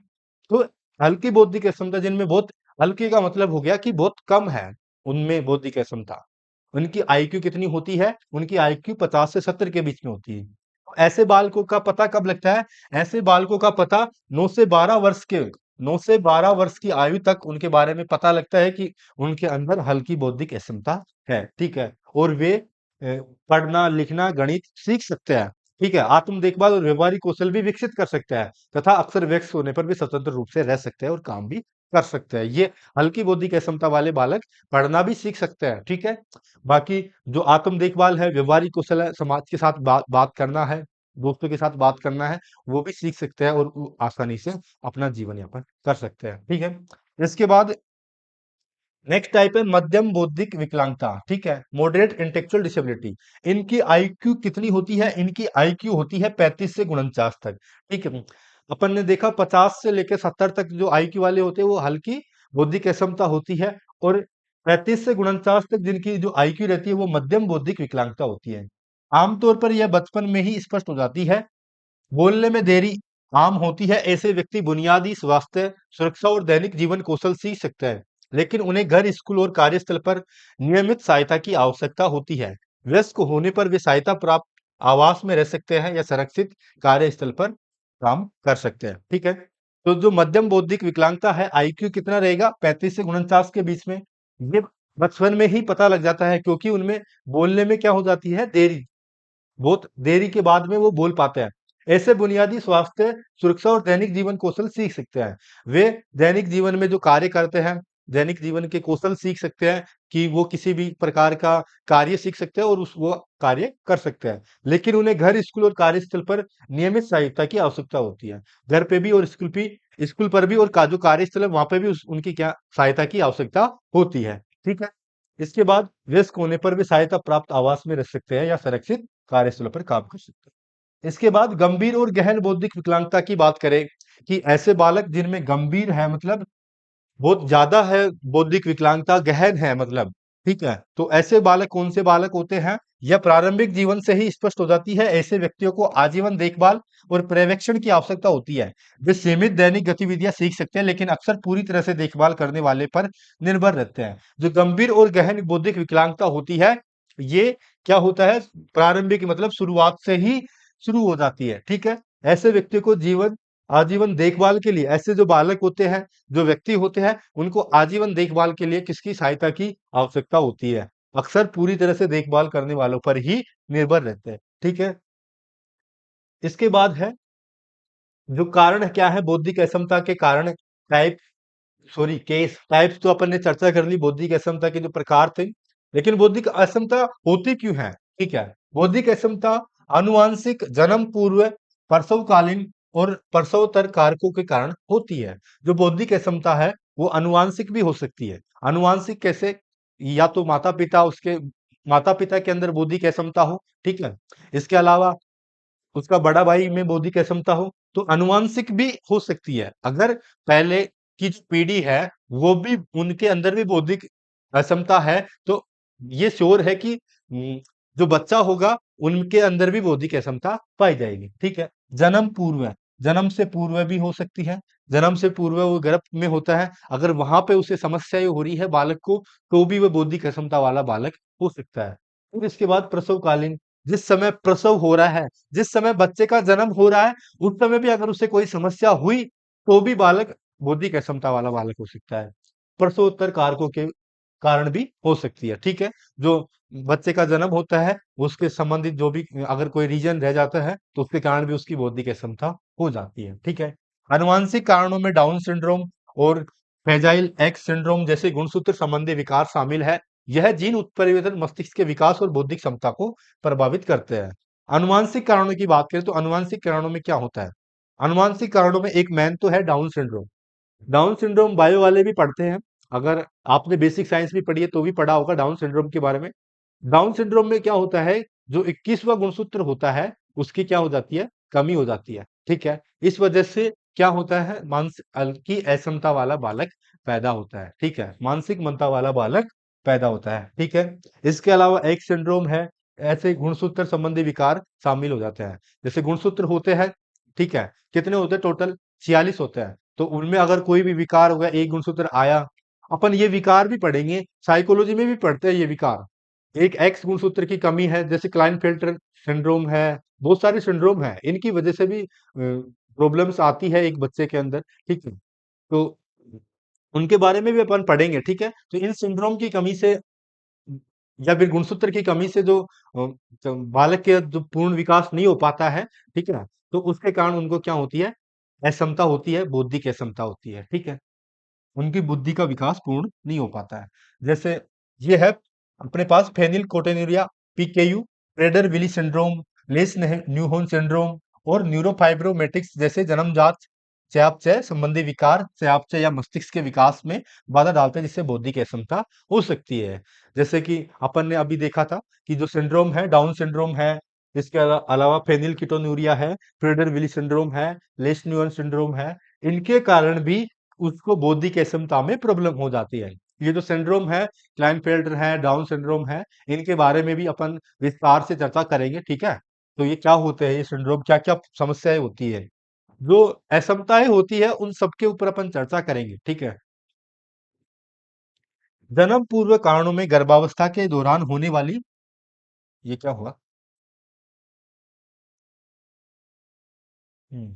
तो हल्की बौद्धिक क्षमता, जिनमें बहुत, हल्की का मतलब हो गया कि बहुत कम है उनमें बौद्धिक क्षमता। उनकी आईक्यू कितनी होती है, उनकी आईक्यू 50 से 70 के बीच में होती है। तो ऐसे बालकों का पता कब लगता है, ऐसे बालकों का पता 9 से 12 वर्ष के, 9 से 12 वर्ष की आयु तक उनके बारे में पता लगता है कि उनके अंदर हल्की बौद्धिक क्षमता है, ठीक है। और वे पढ़ना, लिखना, गणित सीख सकते हैं, ठीक है। आत्म देखभाल और व्यवहारिक कौशल भी विकसित कर सकते हैं तथा अक्सर वयस्क होने पर भी स्वतंत्र रूप से रह सकते हैं और काम भी कर सकते हैं। ये हल्की बौद्धिक क्षमता वाले बालक पढ़ना भी सीख सकते हैं, ठीक है। बाकी जो आत्म देखभाल है, व्यवहारिक कौशल है, समाज के साथ बात बात करना है, दोस्तों के साथ बात करना है, वो भी सीख सकते हैं और वो आसानी से अपना जीवन यापन कर सकते हैं, ठीक है। इसके बाद नेक्स्ट टाइप है मध्यम बौद्धिक विकलांगता, ठीक है, मॉडरेट इंटेलेक्चुअल डिसेबिलिटी। इनकी आईक्यू कितनी होती है, इनकी आईक्यू होती है 35 से 49 तक, ठीक है। अपन ने देखा 50 से लेकर 70 तक जो आईक्यू वाले होते हैं, वो हल्की बौद्धिक क्षमता होती है। और 35 से 49 तक जिनकी जो आईक्यू रहती है, वो मध्यम बौद्धिक विकलांगता होती है। आमतौर पर यह बचपन में ही स्पष्ट हो जाती है। बोलने में देरी आम होती है। ऐसे व्यक्ति बुनियादी स्वास्थ्य, सुरक्षा और दैनिक जीवन कौशल सीख सकते हैं, लेकिन उन्हें घर, स्कूल और कार्यस्थल पर नियमित सहायता की आवश्यकता होती है। वयस्क होने पर वे सहायता प्राप्त आवास में रह सकते हैं या संरक्षित कार्यस्थल पर काम कर सकते हैं, ठीक है। तो जो मध्यम बौद्धिक विकलांगता है, आईक्यू कितना रहेगा, 35 से 49 के बीच में। ये बचपन में ही पता लग जाता है, क्योंकि उनमें बोलने में क्या हो जाती है, देरी, बहुत देरी के बाद में वो बोल पाते हैं। ऐसे बुनियादी स्वास्थ्य, सुरक्षा और दैनिक जीवन कौशल सीख सकते हैं। वे दैनिक जीवन में जो कार्य करते हैं, दैनिक जीवन के कौशल सीख सकते हैं कि वो किसी भी प्रकार का कार्य सीख सकते हैं और उस वो कार्य कर सकते हैं। लेकिन उन्हें घर, स्कूल और कार्यस्थल पर नियमित सहायता की आवश्यकता होती है। घर पे भी और स्कूल पर भी, और का जो कार्यस्थल है वहां पे भी उनकी क्या सहायता की आवश्यकता होती है, ठीक है। इसके बाद वयस्क होने पर भी सहायता प्राप्त आवास में रह सकते हैं या सुरक्षित कार्यस्थलों पर काम कर सकते हैं। इसके बाद गंभीर और गहन बौद्धिक विकलांगता की बात करें, कि ऐसे बालक जिनमें गंभीर है, मतलब बहुत ज्यादा है, बौद्धिक विकलांगता गहन है, मतलब, ठीक है। तो ऐसे बालक कौन से बालक होते हैं, यह प्रारंभिक जीवन से ही स्पष्ट हो जाती है। ऐसे व्यक्तियों को आजीवन देखभाल और पर्यवेक्षण की आवश्यकता होती है। वे सीमित दैनिक गतिविधियां सीख सकते हैं, लेकिन अक्सर पूरी तरह से देखभाल करने वाले पर निर्भर रहते हैं। जो गंभीर और गहन बौद्धिक विकलांगता होती है, ये क्या होता है, प्रारंभिक मतलब शुरुआत से ही शुरू हो जाती है, ठीक है। ऐसे व्यक्ति को आजीवन देखभाल के लिए, ऐसे जो बालक होते हैं, जो व्यक्ति होते हैं, उनको आजीवन देखभाल के लिए किसकी सहायता की आवश्यकता होती है, अक्सर पूरी तरह से देखभाल करने वालों पर ही निर्भर रहते हैं, ठीक है। इसके बाद है जो कारण क्या है बौद्धिक अक्षमता के कारण, टाइप, सॉरी केस, टाइप्स तो अपन ने चर्चा कर ली, बौद्धिक अक्षमता के जो प्रकार थे। लेकिन बौद्धिक अक्षमता होती क्यों है, ठीक है। बौद्धिक अक्षमता आनुवांशिक, जन्म पूर्व, प्रसवकालीन और प्रसवोत्तर कारकों के कारण होती है। जो बौद्धिक अक्षमता है वो अनुवांशिक भी हो सकती है। अनुवांशिक कैसे? या तो माता पिता के अंदर बौद्धिक अक्षमता हो, ठीक है। इसके अलावा उसका बड़ा भाई में बौद्धिक अक्षमता हो, तो अनुवांशिक भी हो सकती है। अगर पहले की जो पीढ़ी है वो भी, उनके अंदर भी बौद्धिक अक्षमता है, तो ये श्योर है कि जो बच्चा होगा उनके अंदर भी बौद्धिक अक्षमता पाई जाएगी, ठीक है। जन्म पूर्व, जन्म से पूर्व भी हो सकती है। जन्म से पूर्व वो गर्भ में होता है, अगर वहां पे उसे समस्याएं हो रही है बालक को, तो भी वह बौद्धिक अक्षमता वाला बालक हो सकता है। फिर इसके बाद प्रसवकालीन, जिस समय प्रसव हो रहा है, जिस समय बच्चे का जन्म हो रहा है, उस समय भी अगर उसे कोई समस्या हुई, तो भी बालक बौद्धिक अक्षमता वाला बालक हो सकता है। प्रसवोत्तर कारकों के कारण भी हो सकती है, ठीक है। जो बच्चे का जन्म होता है, उसके संबंधित जो भी अगर कोई रीजन रह जाता है, तो उसके कारण भी उसकी बौद्धिक अक्षमता हो जाती है, ठीक है। आनुवंशिक कारणों में डाउन सिंड्रोम और फ्रेजाइल एक्स सिंड्रोम जैसे गुणसूत्र संबंधी विकार शामिल है। यह जीन उत्परिवर्तन मस्तिष्क के विकास और बौद्धिक क्षमता को प्रभावित करते हैं। अनुवांशिक कारणों की बात करें तो अनुवांशिक कारणों में क्या होता है? अनुवांशिक कारणों में एक मेन तो है down syndrome. Down syndrome bio वाले भी पढ़ते हैं, अगर आपने बेसिक साइंस भी पढ़ी है तो भी पढ़ा होगा डाउन सिंड्रोम के बारे में। डाउन सिंड्रोम में क्या होता है, जो 21वां गुणसूत्र होता है उसकी क्या हो जाती है, कमी हो जाती है, ठीक है। इस वजह से क्या होता है, मानसिक हल्की अक्षमता वाला बालक पैदा होता है, ठीक है। मानसिक मंता वाला बालक पैदा होता है, ठीक है। इसके अलावा एक सिंड्रोम है, ऐसे गुणसूत्र संबंधी विकार शामिल हो जाते हैं। जैसे गुणसूत्र होते हैं, ठीक है, कितने होते हैं टोटल? 46 होते हैं। तो उनमें अगर कोई भी विकार हो गया, एक गुणसूत्र आया, अपन ये विकार भी पढ़ेंगे, साइकोलॉजी में भी पढ़ते हैं ये विकार। एक एक्स गुणसूत्र की कमी है, जैसे क्लाइनफेल्टर सिंड्रोम है, बहुत सारे सिंड्रोम है, इनकी वजह से भी प्रॉब्लम्स आती है एक बच्चे के अंदर, ठीक है। तो उनके बारे में भी अपन पढ़ेंगे, ठीक है। तो इन सिंड्रोम की कमी से या फिर गुणसूत्र की कमी से जो बालक के जो पूर्ण विकास नहीं हो पाता है, ठीक है, तो उसके कारण उनको क्या होती है, अक्षमता होती है, बौद्धिक अक्षमता होती है, ठीक है। उनकी बुद्धि का विकास पूर्ण नहीं हो पाता है। जैसे ये है अपने पास phenylketonuria, PKU, Prader Willi syndrome, Lesch Nyhan syndrome और न्यूरोफाइब्रोमेटिक्स जैसे जन्मजात चयापचय संबंधी विकार चयापचय या मस्तिष्क के विकास में बाधा डालते हैं, जिससे बौद्धिक अक्षमता हो सकती है। जैसे कि अपन ने अभी देखा था कि जो सिंड्रोम है, डाउन सिंड्रोम है, इसके अलावा फेनिलकीटोन्यूरिया है, प्रेडर विली सिंड्रोम है, लेस न्यूहन सिंड्रोम है, इनके कारण भी उसको बौद्धिक क्षमता में प्रॉब्लम हो जाती है। ये जो सिंड्रोम है, क्लाइनफेल्टर है, डाउन सिंड्रोम है, इनके बारे में भी अपन विस्तार से चर्चा करेंगे, ठीक है। तो ये क्या होते हैं, ये सिंड्रोम क्या क्या समस्याएं होती है, जो अक्षमताएं होती है, उन सबके ऊपर अपन चर्चा करेंगे, ठीक है। जन्म पूर्व कारणों में गर्भावस्था के दौरान होने वाली, ये क्या हुआ? हम्म।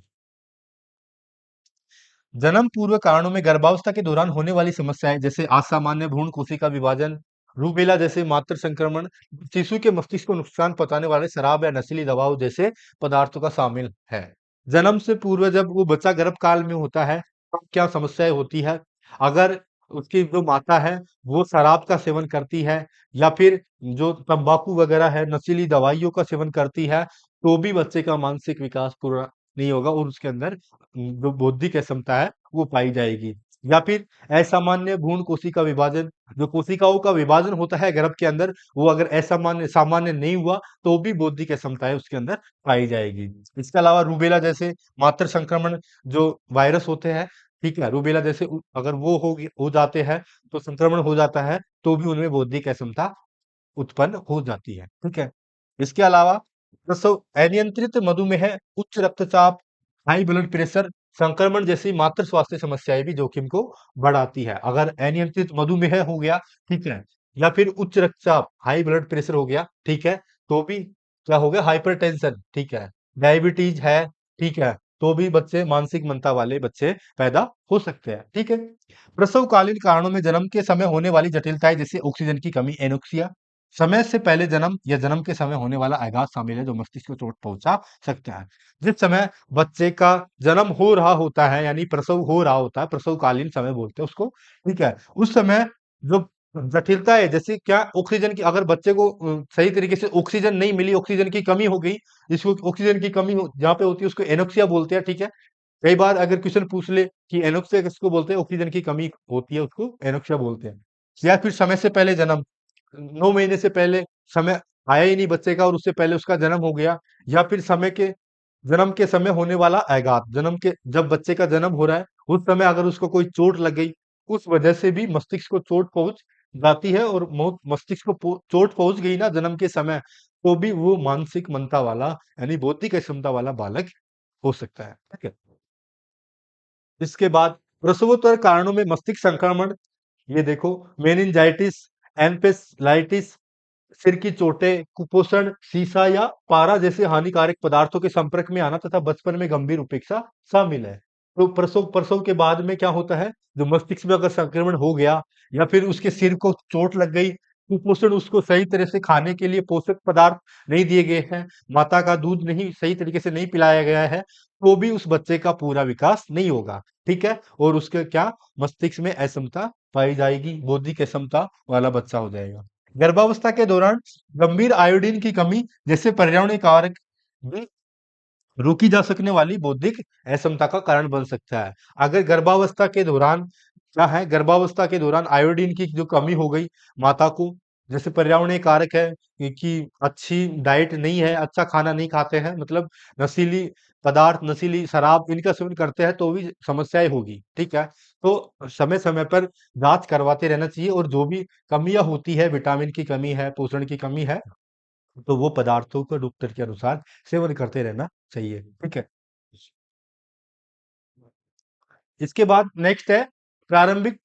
जन्म पूर्व कारणों में गर्भावस्था के दौरान होने वाली समस्याएं जैसे असामान्य भ्रूण कोशिका विभाजन, रूबेला जैसे मातृ संक्रमण, शिशु के मस्तिष्क को नुकसान पहुंचाने वाले शराब या नशीली दवाओं जैसे पदार्थों का शामिल है। जन्म से पूर्व जब वो बच्चा गर्भ काल में होता है, तब क्या समस्याएं होती है? अगर उसकी जो माता है वो शराब का सेवन करती है, या फिर जो तंबाकू वगैरह है, नशीली दवाइयों का सेवन करती है, तो भी बच्चे का मानसिक विकास पूरा नहीं होगा और उसके अंदर जो बौद्धिक क्षमता है वो पाई जाएगी। या फिर असामान्य भ्रूण कोशिका विभाजन, जो कोशिकाओं का विभाजन होता है गर्भ के अंदर, वो अगर असामान्य सामान्य नहीं हुआ, तो भी बौद्धिक क्षमताएं उसके अंदर पाई जाएगी। इसके अलावा रूबेला जैसे मातृ संक्रमण जो वायरस होते हैं, ठीक है, रूबेला जैसे अगर वो हो जाते हैं, तो संक्रमण हो जाता है, तो भी उनमें बौद्धिक क्षमता उत्पन्न हो जाती है, ठीक है। इसके अलावा प्रसव अनियंत्रित मधुमेह, उच्च रक्तचाप, हाई ब्लड प्रेशर, संक्रमण जैसी मात्र स्वास्थ्य समस्याएं भी जोखिम को बढ़ाती है। अगर अनियंत्रित मधुमेह हो गया, ठीक है, या फिर उच्च रक्तचाप, हाई ब्लड प्रेशर हो गया, ठीक है, तो भी क्या हो गया, हाइपरटेंशन, ठीक है, डायबिटीज है, ठीक है, तो भी बच्चे मानसिक मंता वाले बच्चे पैदा हो सकते हैं, ठीक है। प्रसवकालीन कारणों में जन्म के समय होने वाली जटिलताएं जैसे ऑक्सीजन की कमी, एनोक्सिया, समय से पहले जन्म या जन्म के समय होने वाला आघात शामिल है जो मस्तिष्क को चोट पहुंचा सकता है। जिस समय बच्चे का जन्म हो रहा होता है यानी प्रसव हो रहा होता है, प्रसवकालीन समय बोलते हैं उसको, ठीक है। उस समय जो जटिलता है, जैसे क्या ऑक्सीजन की, अगर बच्चे को सही तरीके से ऑक्सीजन नहीं मिली, ऑक्सीजन की कमी हो गई, जिसको ऑक्सीजन की कमी जहाँ पे होती है उसको एनोक्सिया बोलते हैं, ठीक है। कई बार अगर क्वेश्चन पूछ ले कि एनोक्सिया किसको बोलते हैं, ऑक्सीजन की कमी होती है उसको एनोक्सिया बोलते हैं। या फिर समय से पहले जन्म, 9 महीने से पहले समय आया ही नहीं बच्चे का और उससे पहले उसका जन्म हो गया, या फिर समय के जन्म के समय होने वाला आघात, जन्म के जब बच्चे का जन्म हो रहा है उस समय अगर उसको कोई चोट लग गई, उस वजह से भी मस्तिष्क को चोट पहुंच जाती है, और मस्तिष्क को चोट पहुंच गई ना जन्म के समय, तो भी वो मानसिक मंता वाला यानी बौद्धिक क्षमता वाला बालक हो सकता है, ठीक है। इसके बाद प्रसवोत्तर कारणों में मस्तिष्क संक्रमण, ये देखो, मेनिंजाइटिस, एन्सेफेलाइटिस, सिर की चोटें, कुपोषण, सीसा या पारा जैसे हानिकारक पदार्थों के संपर्क में आना तथा बचपन में गंभीर उपेक्षा शामिल है। तो प्रसव प्रसव के बाद में क्या होता है, जो मस्तिष्क में अगर संक्रमण हो गया या फिर उसके सिर को चोट लग गई, कुपोषण, उसको सही तरह से खाने के लिए पोषक पदार्थ नहीं दिए गए हैं, माता का दूध नहीं सही तरीके से नहीं पिलाया गया है, तो भी उस बच्चे का पूरा विकास नहीं होगा, ठीक है। और उसके क्या, मस्तिष्क में अक्षमता पाई जाएगी, बौद्धिक अक्षमता वाला बच्चा हो जाएगा। गर्भावस्था के दौरान गंभीर आयोडीन की कमी जैसे पर्यावरणीय कारक भी रोकी जा सकने वाली बौद्धिक अक्षमता का कारण बन सकता है। अगर गर्भावस्था के दौरान क्या है, गर्भावस्था के दौरान आयोडीन की जो कमी हो गई माता को, जैसे पर्यावरणीय कारक है कि अच्छी डाइट नहीं है, अच्छा खाना नहीं खाते हैं, मतलब नशीली पदार्थ, नशीली शराब इनका सेवन करते हैं, तो भी समस्याएं होगी, ठीक है। तो समय समय पर जांच करवाते रहना चाहिए, और जो भी कमियां होती है, विटामिन की कमी है, पोषण की कमी है, तो वो पदार्थों को डॉक्टर के अनुसार सेवन करते रहना चाहिए, ठीक है। इसके बाद नेक्स्ट है प्रारंभिक,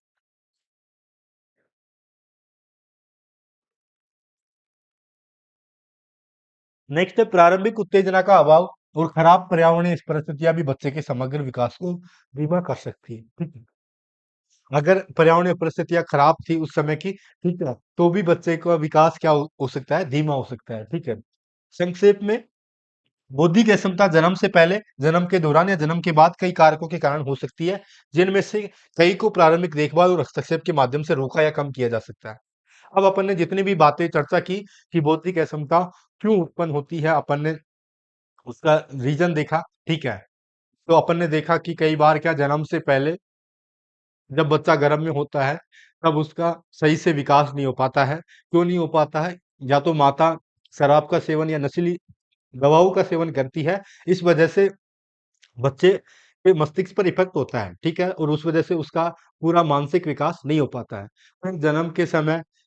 प्रारंभिक उत्तेजना का अभाव और खराब पर्यावरणीय परिस्थितियां भी बच्चे के समग्र विकास को धीमा कर सकती है, ठीक है। अगर पर्यावरणीय परिस्थितियां खराब थी उस समय की, ठीक है, तो भी बच्चे का विकास क्या हो सकता है, धीमा हो सकता है, ठीक है। संक्षेप में, बौद्धिक अक्षमता जन्म से पहले, जन्म के दौरान या जन्म के बाद कई कारकों के कारण हो सकती है, जिनमें से कई को प्रारंभिक देखभाल और हस्तक्षेप के माध्यम से रोका या कम किया जा सकता है। अब अपन ने जितनी भी बातें चर्चा की कि बौद्धिक अक्षमता क्यों उत्पन्न होती है, अपन ने उसका रीजन देखा, ठीक है। तो अपन ने देखा कि कई बार क्या, जन्म से पहले जब बच्चा गर्भ में होता है तब उसका सही से विकास नहीं हो पाता है। क्यों नहीं हो पाता है? या तो माता शराब का सेवन या नशीली दवाओं का सेवन करती है, इस वजह से बच्चे के मस्तिष्क पर इफेक्ट होता है, ठीक है? और उस वजह से उसका पूरा मानसिक विकास नहीं हो पाता है। फिर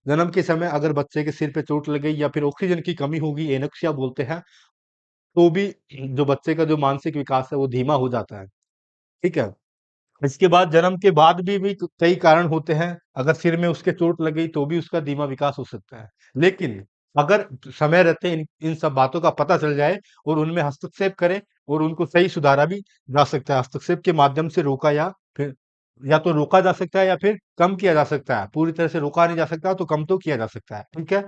जन्म के समय अगर बच्चे के सिर पे चोट लग गई या फिर ऑक्सीजन की कमी होगी, एनोक्सिया बोलते हैं, तो भी जो बच्चे का जो मानसिक विकास है वो धीमा हो जाता है, ठीक है? इसके बाद जन्म के बाद भी कई कारण होते हैं। अगर सिर में उसके चोट लग गई तो भी उसका धीमा विकास हो सकता है। लेकिन अगर समय रहते इन इन सब बातों का पता चल जाए और उनमें हस्तक्षेप करें और उनको सही सुधारा भी जा सकता है। हस्तक्षेप के माध्यम से रोका या फिर या तो रोका जा सकता है या फिर कम किया जा सकता है। पूरी तरह से रोका नहीं जा सकता तो कम तो किया जा सकता है। ठीक है?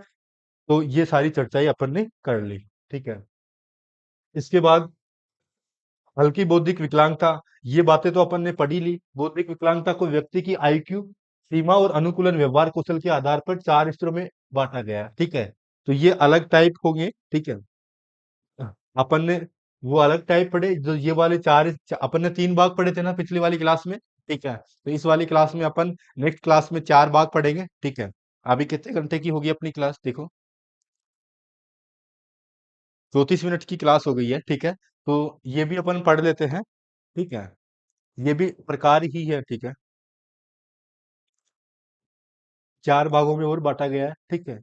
तो ये सारी चर्चाएँ अपन ने कर ली। ठीक है? इसके बाद हल्की बौद्धिक विकलांगता, ये बातें तो अपन ने पढ़ी ली। बौद्धिक विकलांगता को व्यक्ति की आईक्यू सीमा और अनुकूलन व्यवहार कौशल के आधार पर 4 स्तरों में बांटा गया है, ठीक है। तो ये अलग टाइप होंगे, ठीक है। अपन ने वो अलग टाइप पढ़े, जो ये वाले अपन ने 3 भाग पढ़े थे ना पिछली वाली क्लास में, ठीक है। तो इस वाली क्लास में अपन नेक्स्ट क्लास में 4 भाग पढ़ेंगे, ठीक है। अभी कितने घंटे की होगी अपनी क्लास देखो, 34 मिनट की क्लास हो गई है, ठीक है। तो ये भी अपन पढ़ लेते हैं, ठीक है। ये भी प्रकार ही है, ठीक है। 4 भागों में और बाँटा गया है, ठीक है।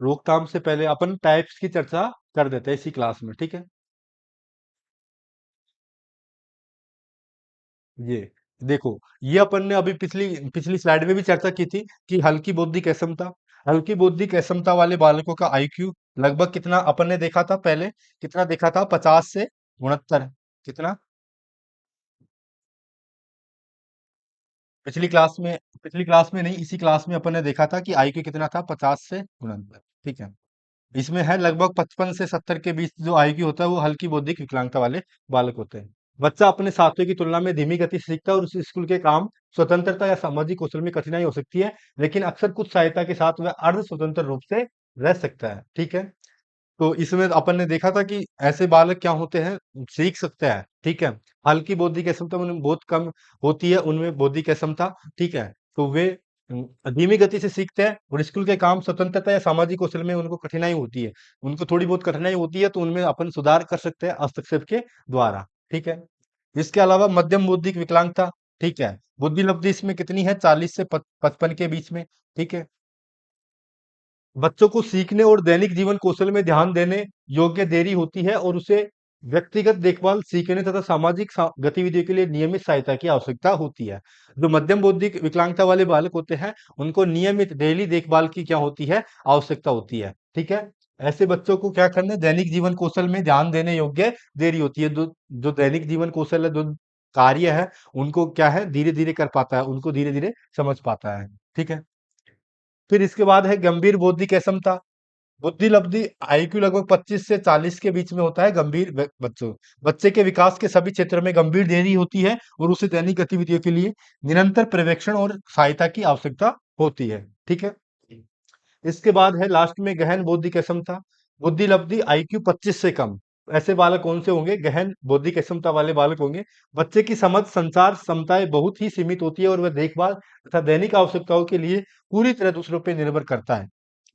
रोकथाम से पहले अपन टाइप्स की चर्चा कर देते हैं इसी क्लास में, ठीक है। ये देखो, ये अपन ने अभी पिछली पिछली स्लाइड में भी चर्चा की थी कि हल्की बौद्धिक अक्षमता वाले बालकों का आईक्यू लगभग कितना अपन ने देखा था पहले, कितना देखा था, 50 से 69, कितना पिछली क्लास में नहीं, इसी क्लास में अपन ने देखा था कि आईक्यू कितना था, 50 से 69। ठीक है। इसमें है लगभग 55 से 70 के बीच जो आईक्यू होता है वो हल्की बौद्धिक विकलांगता वाले बालक होते हैं। बच्चा अपने साथियों की तुलना में धीमी गति से सीखता है और उस स्कूल के काम स्वतंत्रता या सामाजिक कौशल में कठिनाई हो सकती है, लेकिन अक्सर कुछ सहायता के साथ वह अर्ध स्वतंत्र रूप से रह सकता है। ठीक है। तो इसमें अपन ने देखा था कि ऐसे बालक क्या होते हैं, सीख सकते हैं। ठीक है। हल्की बौद्धिक क्षमता उनमें बहुत कम होती है, उनमें बौद्धिक क्षमता। ठीक है। तो वे धीमी गति से सीखते हैं और स्कूल के काम स्वतंत्रता या सामाजिक कौशल में उनको कठिनाई होती है, उनको थोड़ी बहुत कठिनाई होती है, तो उनमें अपन सुधार कर सकते हैं हस्तक्षेप के द्वारा। ठीक है। इसके अलावा मध्यम बौद्धिक विकलांगता। ठीक है। बुद्धि लब्धि इसमें कितनी है, 40 से 55 के बीच में। ठीक है। बच्चों को सीखने और दैनिक जीवन कौशल में ध्यान देने योग्य देरी होती है और उसे व्यक्तिगत देखभाल, सीखने तथा सामाजिक गतिविधियों के लिए नियमित सहायता की आवश्यकता होती है। जो मध्यम बौद्धिक विकलांगता वाले बालक होते हैं, उनको नियमित डेली देखभाल की क्या होती है, आवश्यकता होती है। ठीक है। ऐसे बच्चों को क्या करना है, दैनिक जीवन कौशल में ध्यान देने योग्य देरी होती है। जो जो दैनिक जीवन कौशल है, जो कार्य है, उनको क्या है, धीरे धीरे कर पाता है, उनको धीरे धीरे समझ पाता है। ठीक है। फिर इसके बाद है गंभीर बौद्धिक असमता। बुद्धि लब्धि आईक्यू लगभग 25 से 40 के बीच में होता है गंभीर बच्चों। बच्चे के विकास के सभी क्षेत्र में गंभीर देरी होती है और उसे दैनिक गतिविधियों के लिए निरंतर पर्यवेक्षण और सहायता की आवश्यकता होती है। ठीक है। इसके बाद है लास्ट में गहन बौद्धिक क्षमता। बुद्धि लब्धि आईक्यू 25 से कम। ऐसे बालक कौन से होंगे, गहन बौद्धिक क्षमता वाले बालक होंगे। बच्चे की समझ संचार क्षमताएं बहुत ही सीमित होती है और वह देखभाल तथा दैनिक आवश्यकताओं के लिए पूरी तरह दूसरों पर निर्भर करता है।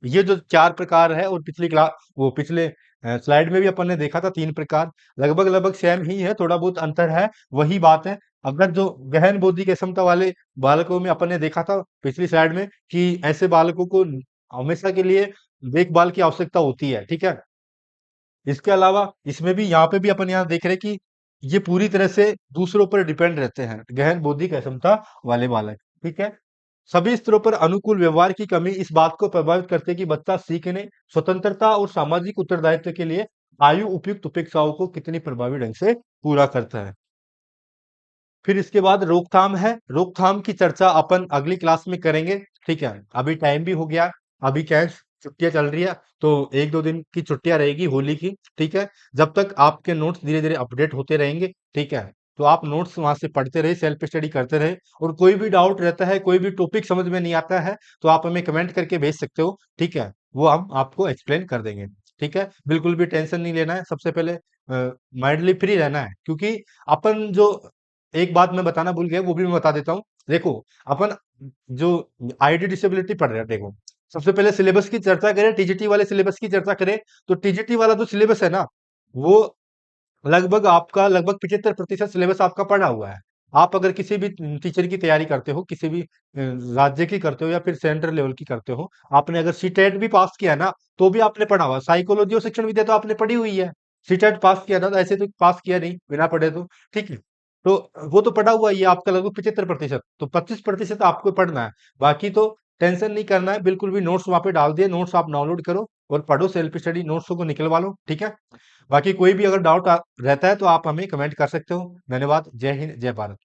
ये जो चार प्रकार है, और पिछली क्लास वो पिछले स्लाइड में भी अपन ने देखा था, तीन प्रकार लगभग लगभग सेम ही है, थोड़ा बहुत अंतर है, वही बात है। अगर जो गहन बौद्धिक क्षमता वाले बालकों में अपन ने देखा था पिछली स्लाइड में कि ऐसे बालकों को हमेशा के लिए देखभाल की आवश्यकता होती है। ठीक है। इसके अलावा इसमें भी, यहाँ पे भी अपन यहाँ देख रहे हैं कि ये पूरी तरह से दूसरों पर डिपेंड रहते हैं, गहन बौद्धिक क्षमता वाले बालक। ठीक है। सभी स्तरों पर अनुकूल व्यवहार की कमी इस बात को प्रभावित करती है कि बच्चा सीखने, स्वतंत्रता और सामाजिक उत्तरदायित्व के लिए आयु उपयुक्त अपेक्षाओं को कितनी प्रभावी ढंग से पूरा करता है। फिर इसके बाद रोकथाम है। रोकथाम की चर्चा अपन अगली क्लास में करेंगे। ठीक है। अभी टाइम भी हो गया, अभी क्या है, छुट्टियां चल रही है, तो एक दो दिन की छुट्टियां रहेगी होली की। ठीक है। जब तक आपके नोट्स धीरे धीरे अपडेट होते रहेंगे। ठीक है। तो आप नोट्स वहां से पढ़ते रहे, सेल्फ स्टडी करते रहे, और कोई भी डाउट रहता है, कोई भी टॉपिक समझ में नहीं आता है, तो आप हमें कमेंट करके भेज सकते हो। ठीक है। वो हम आपको एक्सप्लेन कर देंगे। ठीक है। बिल्कुल भी टेंशन नहीं लेना है, सबसे पहले माइंडली फ्री रहना है, क्योंकि अपन जो, एक बात मैं बताना भूल गया, वो भी मैं बता देता हूँ। देखो, अपन जो आईडी डिसेबिलिटी पढ़ रहे हैं, देखो, सबसे पहले सिलेबस की चर्चा करें, टीजीटी वाले सिलेबस की चर्चा करें, तो टीजीटी वाला जो सिलेबस है ना, वो लगभग आपका लगभग 75% सिलेबस आपका पढ़ा हुआ है। आप अगर किसी भी टीचर की तैयारी करते हो, किसी भी राज्य की करते हो या फिर सेंट्रल लेवल की करते हो, आपने अगर सीटेट भी पास किया ना, तो भी आपने पढ़ा हुआ। साइकोलॉजी और शिक्षण विद्या तो आपने पढ़ी हुई है। सीटेट पास किया ना, तो ऐसे तो पास किया नहीं बिना पढ़े तो। ठीक है। तो वो तो पढ़ा हुआ ही है आपका लगभग 75%, तो 25% आपको पढ़ना है। बाकी तो टेंशन नहीं करना है, बिल्कुल भी। नोट्स वहां पे डाल दिए, नोट्स आप डाउनलोड करो और पढ़ो, सेल्फ स्टडी नोट्स को निकलवा लो। ठीक है। बाकी कोई भी अगर डाउट रहता है तो आप हमें कमेंट कर सकते हो। धन्यवाद। जय हिंद, जय भारत।